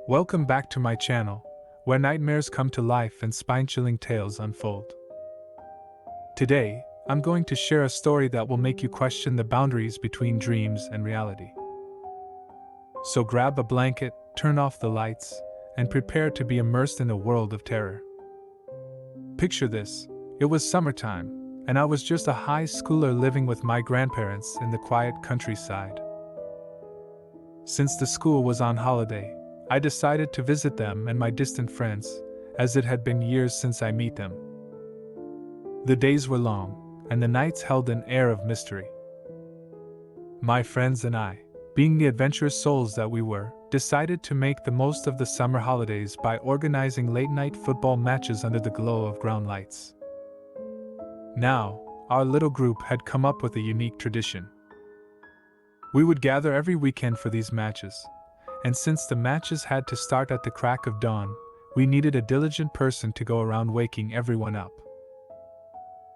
Welcome back to my channel, where nightmares come to life and spine-chilling tales unfold. Today, I'm going to share a story that will make you question the boundaries between dreams and reality. So grab a blanket, turn off the lights, and prepare to be immersed in a world of terror. Picture this: it was summertime, and I was just a high schooler living with my grandparents in the quiet countryside. Since the school was on holiday, I decided to visit them and my distant friends, as it had been years since I met them. The days were long, and the nights held an air of mystery. My friends and I, being the adventurous souls that we were, decided to make the most of the summer holidays by organizing late-night football matches under the glow of ground lights. Now, our little group had come up with a unique tradition. We would gather every weekend for these matches, and since the matches had to start at the crack of dawn, we needed a diligent person to go around waking everyone up.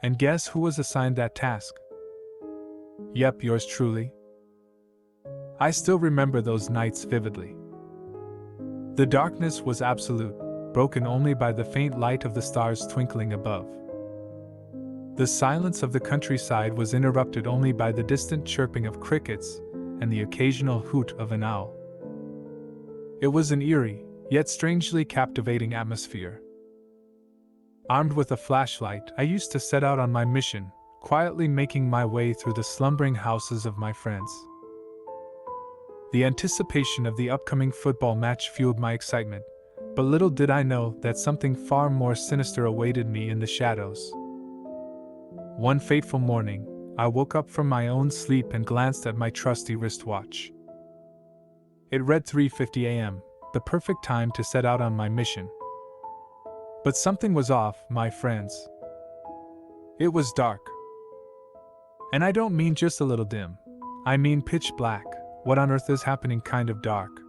And guess who was assigned that task? Yep, yours truly. I still remember those nights vividly. The darkness was absolute, broken only by the faint light of the stars twinkling above. The silence of the countryside was interrupted only by the distant chirping of crickets and the occasional hoot of an owl. It was an eerie, yet strangely captivating atmosphere. Armed with a flashlight, I used to set out on my mission, quietly making my way through the slumbering houses of my friends. The anticipation of the upcoming football match fueled my excitement, but little did I know that something far more sinister awaited me in the shadows. One fateful morning, I woke up from my own sleep and glanced at my trusty wristwatch. It read 3:50 a.m., the perfect time to set out on my mission. But something was off, my friends. It was dark. And I don't mean just a little dim. I mean pitch black, what on earth is happening kind of dark.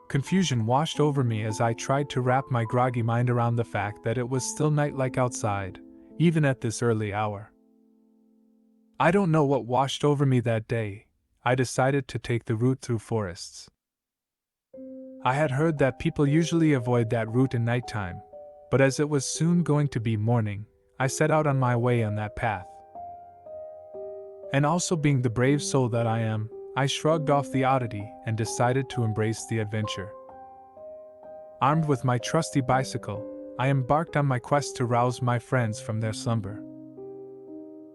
Confusion washed over me as I tried to wrap my groggy mind around the fact that it was still night-like outside, even at this early hour. I don't know what washed over me that day. I decided to take the route through forests. I had heard that people usually avoid that route in nighttime, but as it was soon going to be morning, I set out on my way on that path. And also being the brave soul that I am, I shrugged off the oddity and decided to embrace the adventure. Armed with my trusty bicycle, I embarked on my quest to rouse my friends from their slumber.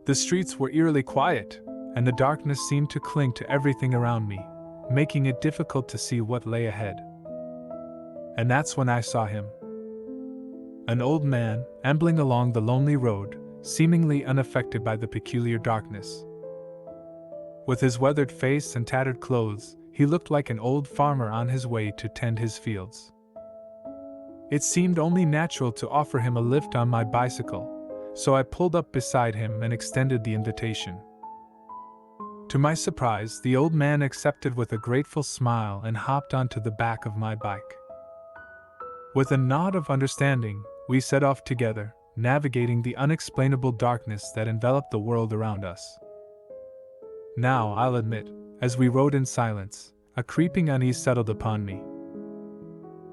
The streets were eerily quiet, and the darkness seemed to cling to everything around me, making it difficult to see what lay ahead. And that's when I saw him. An old man, ambling along the lonely road, seemingly unaffected by the peculiar darkness. With his weathered face and tattered clothes, he looked like an old farmer on his way to tend his fields. It seemed only natural to offer him a lift on my bicycle, so I pulled up beside him and extended the invitation. To my surprise, the old man accepted with a grateful smile and hopped onto the back of my bike. With a nod of understanding, we set off together, navigating the unexplainable darkness that enveloped the world around us. Now, I'll admit, as we rode in silence, a creeping unease settled upon me.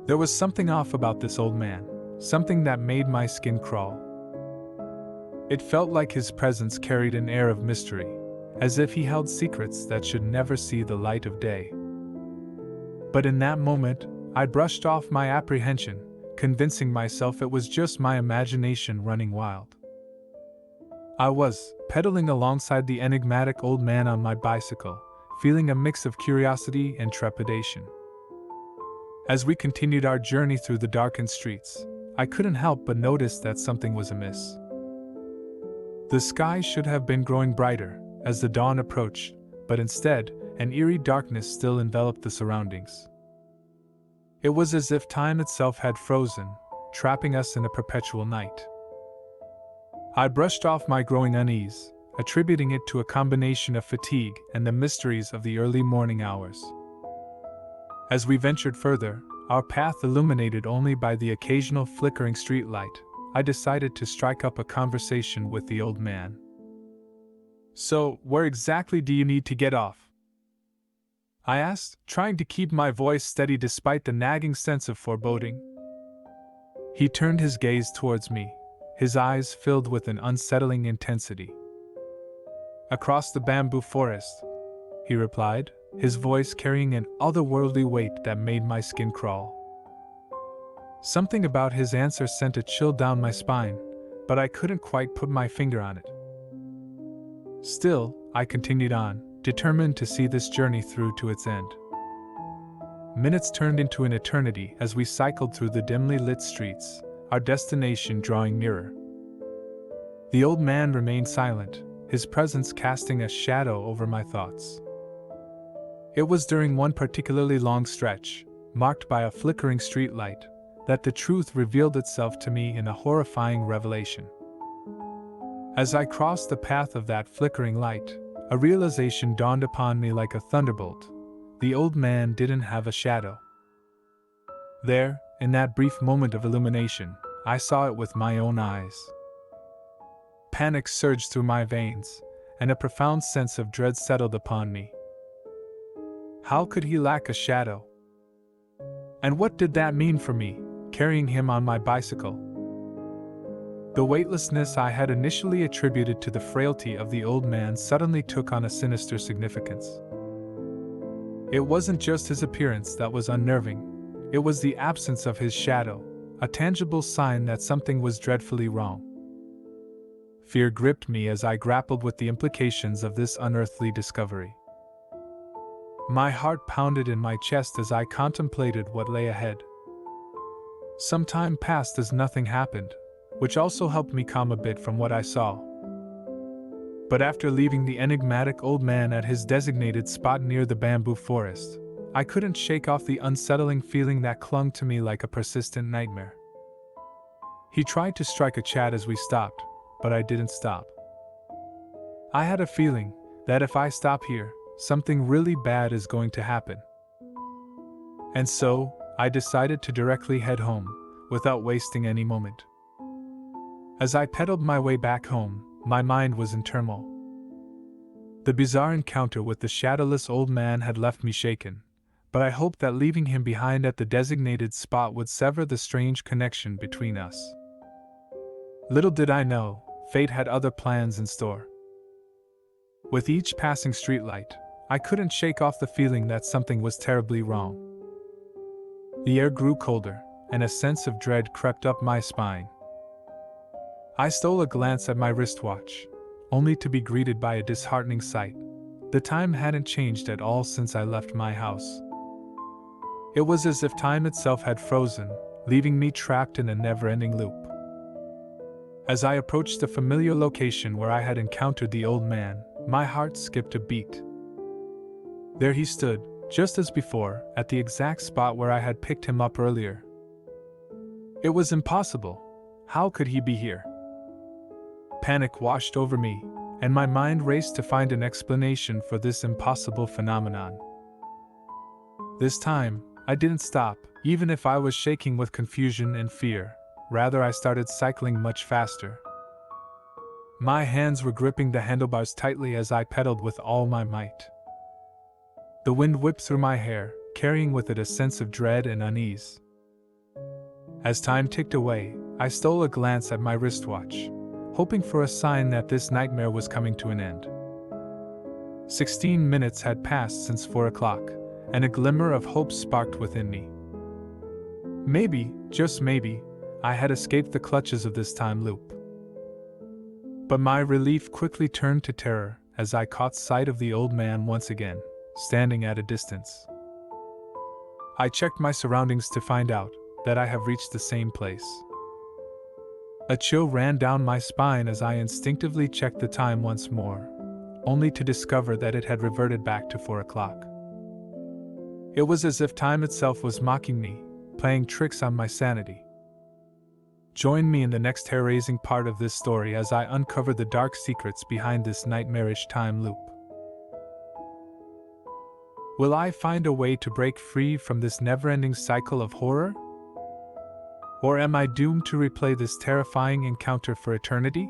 There was something off about this old man, something that made my skin crawl. It felt like his presence carried an air of mystery, as if he held secrets that should never see the light of day. But in that moment, I brushed off my apprehension, convincing myself it was just my imagination running wild. I was pedaling alongside the enigmatic old man on my bicycle, feeling a mix of curiosity and trepidation. As we continued our journey through the darkened streets, I couldn't help but notice that something was amiss. The sky should have been growing brighter as the dawn approached, but instead, an eerie darkness still enveloped the surroundings. It was as if time itself had frozen, trapping us in a perpetual night. I brushed off my growing unease, attributing it to a combination of fatigue and the mysteries of the early morning hours. As we ventured further, our path illuminated only by the occasional flickering streetlight, I decided to strike up a conversation with the old man. "So, where exactly do you need to get off?" I asked, trying to keep my voice steady despite the nagging sense of foreboding. He turned his gaze towards me, his eyes filled with an unsettling intensity. "Across the bamboo forest," he replied, his voice carrying an otherworldly weight that made my skin crawl. Something about his answer sent a chill down my spine, but I couldn't quite put my finger on it. Still, I continued on, determined to see this journey through to its end. Minutes turned into an eternity as we cycled through the dimly lit streets, our destination drawing nearer. The old man remained silent, his presence casting a shadow over my thoughts. It was during one particularly long stretch, marked by a flickering streetlight, that the truth revealed itself to me in a horrifying revelation. As I crossed the path of that flickering light, a realization dawned upon me like a thunderbolt. The old man didn't have a shadow. There, in that brief moment of illumination, I saw it with my own eyes. Panic surged through my veins, and a profound sense of dread settled upon me. How could he lack a shadow? And what did that mean for me, carrying him on my bicycle? The weightlessness I had initially attributed to the frailty of the old man suddenly took on a sinister significance. It wasn't just his appearance that was unnerving, it was the absence of his shadow, a tangible sign that something was dreadfully wrong. Fear gripped me as I grappled with the implications of this unearthly discovery. My heart pounded in my chest as I contemplated what lay ahead. Some time passed as nothing happened, which also helped me calm a bit from what I saw. But after leaving the enigmatic old man at his designated spot near the bamboo forest, I couldn't shake off the unsettling feeling that clung to me like a persistent nightmare. He tried to strike a chat as we stopped, but I didn't stop. I had a feeling that if I stop here, something really bad is going to happen. And so, I decided to directly head home, without wasting any moment. As I pedaled my way back home, my mind was in turmoil. The bizarre encounter with the shadowless old man had left me shaken, but I hoped that leaving him behind at the designated spot would sever the strange connection between us. Little did I know, fate had other plans in store. With each passing streetlight, I couldn't shake off the feeling that something was terribly wrong. The air grew colder, and a sense of dread crept up my spine. I stole a glance at my wristwatch, only to be greeted by a disheartening sight. The time hadn't changed at all since I left my house. It was as if time itself had frozen, leaving me trapped in a never-ending loop. As I approached the familiar location where I had encountered the old man, my heart skipped a beat. There he stood, just as before, at the exact spot where I had picked him up earlier. It was impossible. How could he be here? Panic washed over me, and my mind raced to find an explanation for this impossible phenomenon. This time, I didn't stop, even if I was shaking with confusion and fear. Rather, I started cycling much faster. My hands were gripping the handlebars tightly as I pedaled with all my might. The wind whipped through my hair, carrying with it a sense of dread and unease. As time ticked away, I stole a glance at my wristwatch, hoping for a sign that this nightmare was coming to an end. 16 minutes had passed since 4 o'clock, and a glimmer of hope sparked within me. Maybe, just maybe, I had escaped the clutches of this time loop. But my relief quickly turned to terror as I caught sight of the old man once again, standing at a distance. I checked my surroundings to find out that I have reached the same place. A chill ran down my spine as I instinctively checked the time once more, only to discover that it had reverted back to 4 o'clock. It was as if time itself was mocking me, playing tricks on my sanity. Join me in the next hair-raising part of this story as I uncover the dark secrets behind this nightmarish time loop. Will I find a way to break free from this never-ending cycle of horror? Or am I doomed to replay this terrifying encounter for eternity?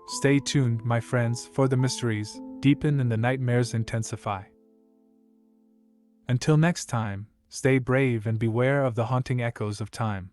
Stay tuned, my friends, for the mysteries deepen and the nightmares intensify. Until next time, stay brave and beware of the haunting echoes of time.